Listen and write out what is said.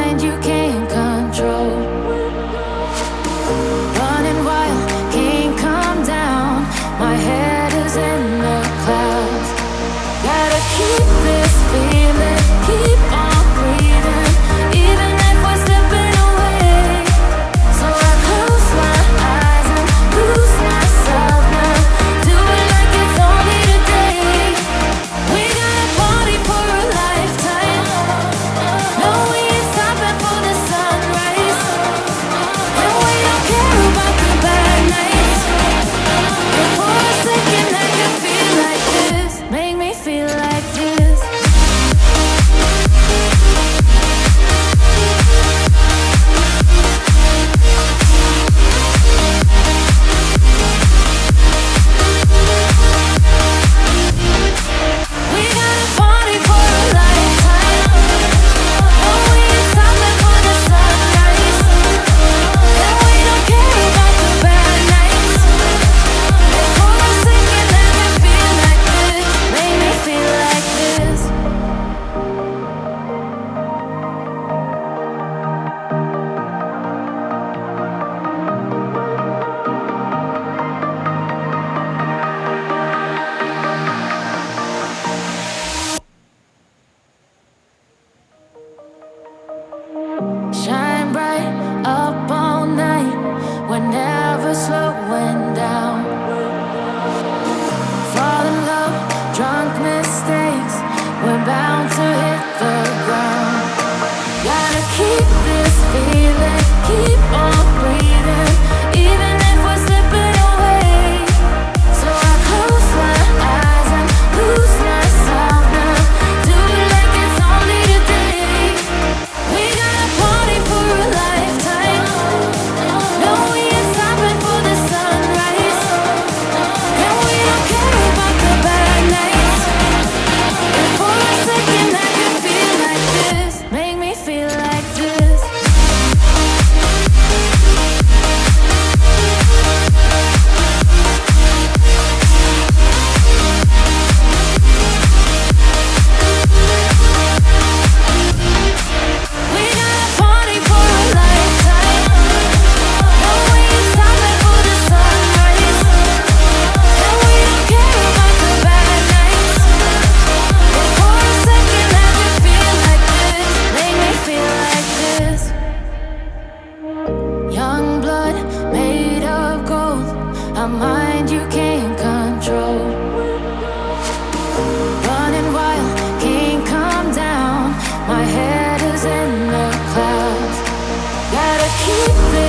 mind you can't control. Running wild, can't come down. My head is in the clouds. Gotta keep this feeling, keep on breathing, even if we're slipping away. So I close my eyes and lose myself now. Do it like it's only today. We got a party for a lifetime. No, we ain't stopping for the sunrise. And we don't care about the bad nights. And for a second I can feel like this. Make me feel like this. We got a party for a lifetime. No, we ain't stopping for the sunrise. And we don't care about the bad nights. And for a second I can feel like this. Make me feel like this. Shine bright up all night. We're never slowing down. Fall in love, drunk mistakes. We're bound to hit the ground. Gotta keep this feeling, keep on breathing, even if we're slipping away. So I close my eyes and lose myself now. Do it like it's only today. We got a party for a lifetime. No, we ain't stopping for the sunrise. And we don't care about the bad nights. And for a second I can feel like this. Make me feel like this. We got a party for a lifetime. No, we ain't stopping for the sunrise. And we don't care about the bad nights. And for a second I can feel like this. Make me feel like this. Young blood made of gold. A mind you can't control. Running wild, can't come down. My head is in the clouds. Gotta keep this